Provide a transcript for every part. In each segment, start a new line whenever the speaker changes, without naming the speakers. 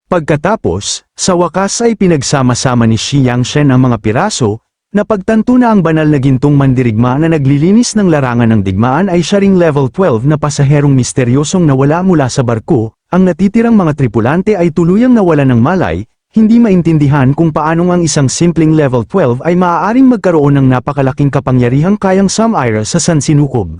Pagkatapos, sa wakas ay pinagsama-sama ni Shi Yangshen ang mga piraso, napagtanto na ang banal na gintong mandirigma na naglilinis ng larangan ng digmaan ay siya ring level 12 na pasaherong misteryosong nawala mula sa barko. Ang natitirang mga tripulante ay tuluyang nawala ng malay, hindi maintindihan kung paanong ang isang simpleng level 12 ay maaaring magkaroon ng napakalaking kapangyarihang kayang sumira sa sansinukob.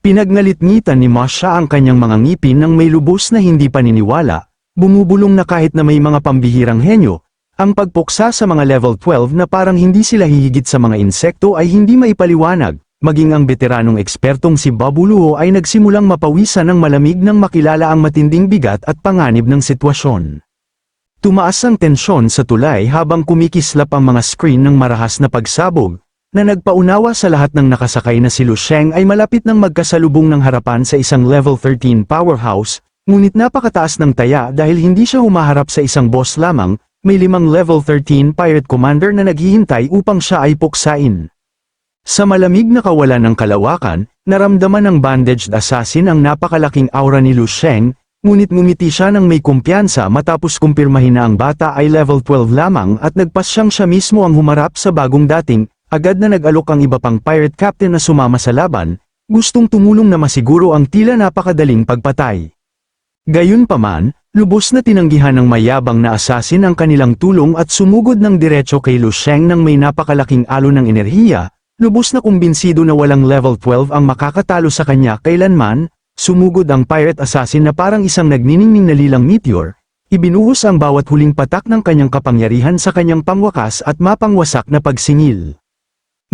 Pinagnalit-ngitan ni Masha ang kanyang mga ngipin nang may lubos na hindi paniniwala, bumubulong na kahit na may mga pambihirang henyo, ang pagpuksa sa mga level 12 na parang hindi sila hihigit sa mga insekto ay hindi maipaliwanag. Maging ang veteranong ekspertong si Babu Luo ay nagsimulang mapawisan ng malamig nang makilala ang matinding bigat at panganib ng sitwasyon. Tumaas ang tensyon sa tulay habang kumikislap ang mga screen ng marahas na pagsabog, na nagpaunawa sa lahat ng nakasakay na si Lu Sheng ay malapit ng magkasalubong ng harapan sa isang level 13 powerhouse, ngunit napakataas ng taya dahil hindi siya humaharap sa isang boss lamang, may 5 level 13 pirate commander na naghihintay upang siya ay puksain. Sa malamig na kawalan ng kalawakan, naramdaman ng bandaged assassin ang napakalaking aura ni Lu Sheng, ngunit ngumiti siya ng may kumpiyansa matapos kumpirmahin na ang bata ay level 12 lamang at nagpasyang siya mismo ang humarap sa bagong dating, agad na nag-alok ang iba pang pirate captain na sumama sa laban, gustong tumulong na masiguro ang tila napakadaling pagpatay. Gayunpaman, lubos na tinanggihan ng mayabang na assassin ang kanilang tulong at sumugod ng diretso kay Lu Sheng ng may napakalaking alon ng enerhiya. Lubos na kumbinsido na walang level 12 ang makakatalo sa kanya kailanman, sumugod ang pirate assassin na parang isang nagniningning na lilang meteor, ibinuhos ang bawat huling patak ng kanyang kapangyarihan sa kanyang pangwakas at mapangwasak na pagsingil.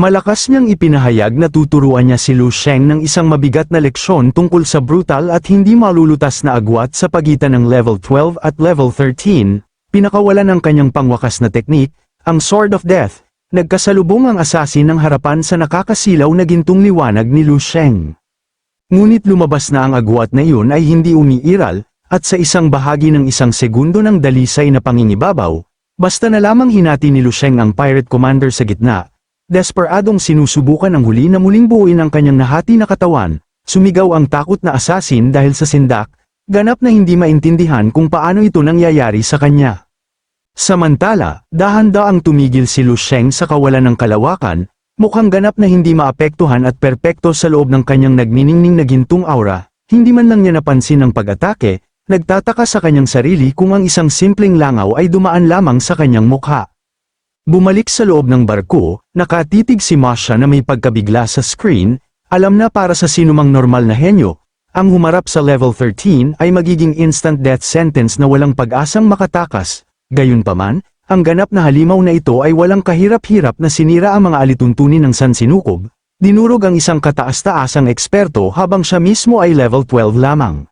Malakas niyang ipinahayag na tuturuan niya si Lu Sheng ng isang mabigat na leksyon tungkol sa brutal at hindi malulutas na agwat sa pagitan ng level 12 at level 13, pinakawalan ng kanyang pangwakas na teknik, ang Sword of Death. Nagkasalubong ang assassin ng harapan sa nakakasilaw na gintong liwanag ni Lu Sheng. Ngunit lumabas na ang agwat na iyon ay hindi umiiral, at sa isang bahagi ng isang segundo ng dalisay na pangingibabaw, basta na lamang hinati ni Lu Sheng ang pirate commander sa gitna, desperadong sinusubukan ang huli na muling buuin ang kanyang nahati na katawan, sumigaw ang takot na assassin dahil sa sindak, ganap na hindi maintindihan kung paano ito nangyayari sa kanya. Samantala, dahan-daang tumigil si Lu Sheng sa kawalan ng kalawakan, mukhang ganap na hindi maapektuhan at perpekto sa loob ng kanyang nagniningning na gintong aura, hindi man lang niya napansin ang pag-atake, nagtataka sa kanyang sarili kung ang isang simpleng langaw ay dumaan lamang sa kanyang mukha. Bumalik sa loob ng barko, nakatitig si Masha na may pagkabigla sa screen, alam na para sa sinumang normal na henyo, ang humarap sa level 13 ay magiging instant death sentence na walang pag-asang makatakas. Gayunpaman, ang ganap na halimaw na ito ay walang kahirap-hirap na sinira ang mga alituntunin ng sansinukob, dinurog ang isang kataas-taasang eksperto habang siya mismo ay level 12 lamang.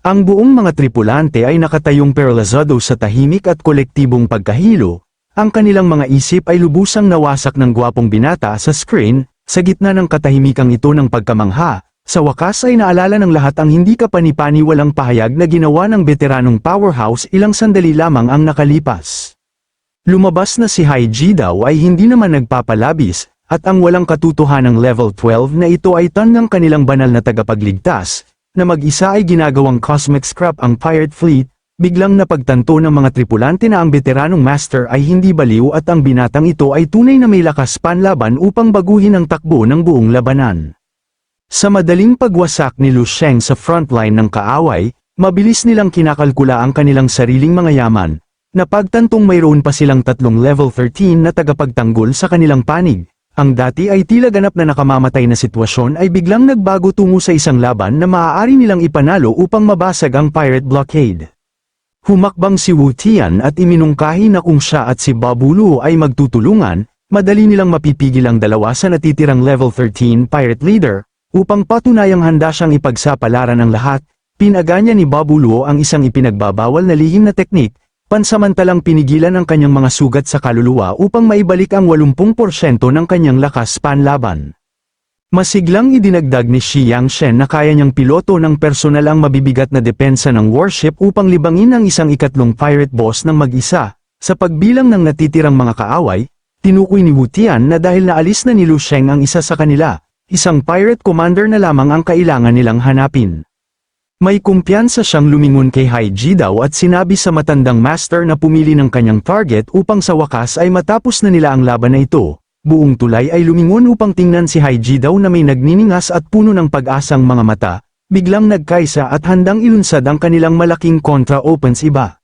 Ang buong mga tripulante ay nakatayong paralizado sa tahimik at kolektibong pagkahilo, ang kanilang mga isip ay lubusang nawasak ng gwapong binata sa screen, sa gitna ng katahimikang ito ng pagkamangha. Sa wakas ay naalala ng lahat ang hindi kapani-paniwalang pahayag na ginawa ng veteranong powerhouse ilang sandali lamang ang nakalipas. Lumabas na si Haiji daw ay hindi naman nagpapalabis, at ang walang katotohanang level 12 na ito ay tangang kanilang banal na tagapagligtas, na mag-isa ay ginagawang cosmic scrap ang pirate fleet, biglang napagtanto ng mga tripulante na ang veteranong master ay hindi baliw at ang binatang ito ay tunay na may lakas panlaban upang baguhin ang takbo ng buong labanan. Sa madaling pagwasak ni Lu Sheng sa frontline ng kaaway, mabilis nilang kinakalkula ang kanilang sariling mga yaman, napagtantong mayroon pa silang 3 level 13 na tagapagtanggol sa kanilang panig. Ang dati ay tila ganap na nakamamatay na sitwasyon ay biglang nagbago tungo sa isang laban na maaari nilang ipanalo upang mabasag ang pirate blockade. Humakbang si Wu Tian at iminungkahi na kung siya at si Babu Luo ay magtutulungan, madali nilang mapipigil ang dalawa sa natitirang level 13 pirate leader. Upang patunayang handa siyang ipagsapalaran ang lahat, pinaganya ni Babu Luo ang isang ipinagbabawal na lihim na teknik, pansamantalang pinigilan ang kanyang mga sugat sa kaluluwa upang maibalik ang 80% ng kanyang lakas panlaban. Masiglang idinagdag ni Shi Yangshen na kaya niyang piloto ng personal ang mabibigat na depensa ng warship upang libangin ang isang ikatlong pirate boss ng mag-isa. Sa pagbilang ng natitirang mga kaaway, tinukoy ni Wu Tian na dahil naalis na ni Lu Sheng ang isa sa kanila, isang pirate commander na lamang ang kailangan nilang hanapin. May kumpiyansa siyang lumingon kay Haiji daw at sinabi sa matandang master na pumili ng kanyang target upang sa wakas ay matapos na nila ang laban na ito. Buong tulay ay lumingon upang tingnan si Haiji daw na may nagniningas at puno ng pag-asang mga mata, biglang nagkaisa at handang ilunsad ang kanilang malaking kontra-opens iba.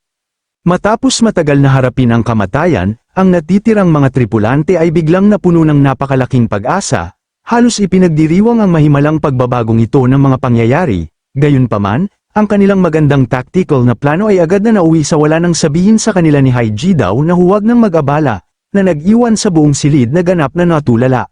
Matapos matagal na harapin ang kamatayan, ang natitirang mga tripulante ay biglang napuno ng napakalaking pag-asa, halos ipinagdiriwang ang mahimalang pagbabagong ito ng mga pangyayari. Gayunpaman, ang kanilang magandang tactical na plano ay agad na nauwi sa wala nang sabihin sa kanila ni Haiji daw na huwag nang mag-abala, na nag-iwan sa buong silid na ganap na natulala.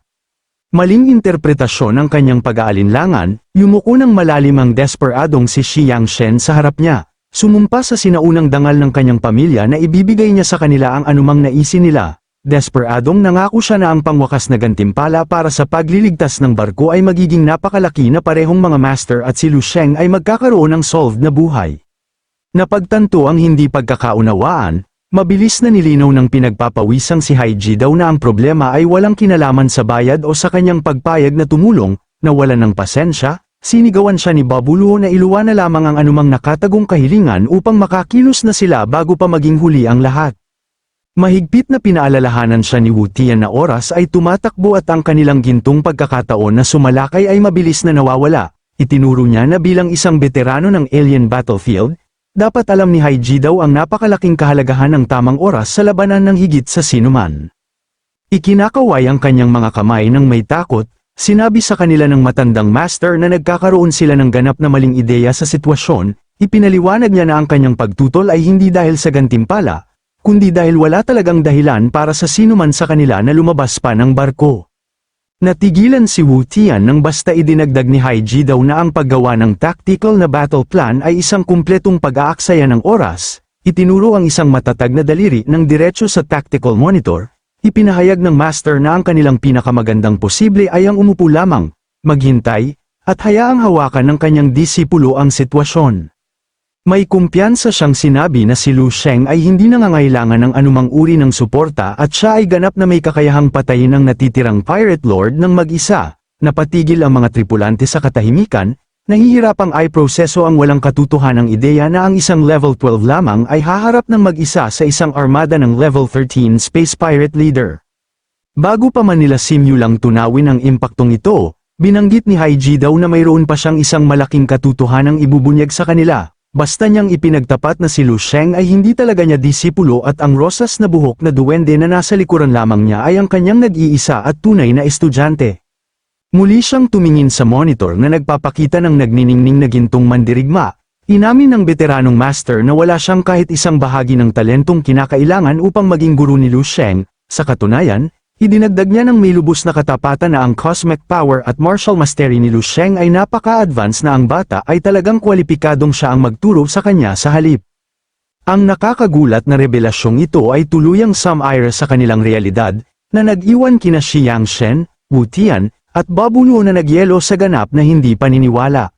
Maling interpretasyon ng kanyang pag-aalinlangan, yumuko ng malalim ang desperadong si Shi Yangshen sa harap niya, sumumpa sa sinaunang dangal ng kanyang pamilya na ibibigay niya sa kanila ang anumang naisin nila. Desperadong nangako siya na ang pangwakas na gantimpala para sa pagliligtas ng barko ay magiging napakalaki na parehong mga master at si Lu Sheng ay magkakaroon ng solved na buhay. Napagtanto ang hindi pagkakaunawaan, mabilis na nilinaw ng pinagpapawisang si Haiji daw na ang problema ay walang kinalaman sa bayad o sa kanyang pagpayag na tumulong, na wala ng pasensya, sinigawan siya ni Babuluo na iluwa na lamang ang anumang nakatagong kahilingan upang makakilos na sila bago pa maging huli ang lahat. Mahigpit na pinaalalahanan siya ni Wu Tian na oras ay tumatakbo at ang kanilang gintong pagkakataon na sumalakay ay mabilis na nawawala. Itinuro niya na bilang isang veterano ng alien battlefield, dapat alam ni Haiji daw ang napakalaking kahalagahan ng tamang oras sa labanan ng higit sa sinuman. Ikinakaway ang kanyang mga kamay ng may takot, sinabi sa kanila ng matandang master na nagkakaroon sila ng ganap na maling ideya sa sitwasyon, ipinaliwanag niya na ang kanyang pagtutol ay hindi dahil sa gantimpala, kundi dahil wala talagang dahilan para sa sinuman sa kanila na lumabas pa ng barko. Natigilan si Wu Tian nang basta idinagdag ni Haiji daw na ang paggawa ng tactical na battle plan ay isang kumpletong pag-aaksaya ng oras, itinuro ang isang matatag na daliri ng diretso sa tactical monitor, ipinahayag ng master na ang kanilang pinakamagandang posible ay ang umupo lamang, maghintay, at hayaang hawakan ng kanyang disipulo ang sitwasyon. May kumpiyansa siyang sinabi na si Lu Sheng ay hindi nangangailangan ng anumang uri ng suporta at siya ay ganap na may kakayahang patayin ang natitirang Pirate Lord ng mag-isa, napatigil ang mga tripulante sa katahimikan, nahihirapang i-proseso ang walang katotohanang ideya na ang isang level 12 lamang ay haharap ng mag-isa sa isang armada ng level 13 Space Pirate Leader. Bago pa man nila simulang tunawin ang impaktong ito, binanggit ni Haiji daw na mayroon pa siyang isang malaking katotohanang ibubunyag sa kanila. Basta niyang ipinagtapat na si Lu Sheng ay hindi talaga niya disipulo at ang rosas na buhok na duwende na nasa likuran lamang niya ay ang kanyang nag-iisa at tunay na estudyante. Muli siyang tumingin sa monitor na nagpapakita ng nagniningning na gintong mandirigma. Inamin ng veteranong master na wala siyang kahit isang bahagi ng talentong kinakailangan upang maging guro ni Lu Sheng. Sa katunayan, idinagdag niya ng may lubos na katapatan na ang cosmic power at martial mastery ni Lu Sheng ay napaka-advance na ang bata ay talagang kwalipikadong siya ang magturo sa kanya sa halip. Ang nakakagulat na revelasyong ito ay tuluyang sumire sa kanilang realidad, na nag-iwan kina Shi Yangshen, Wu Tian, at Babuluo na nagyelo sa ganap na hindi paniniwala.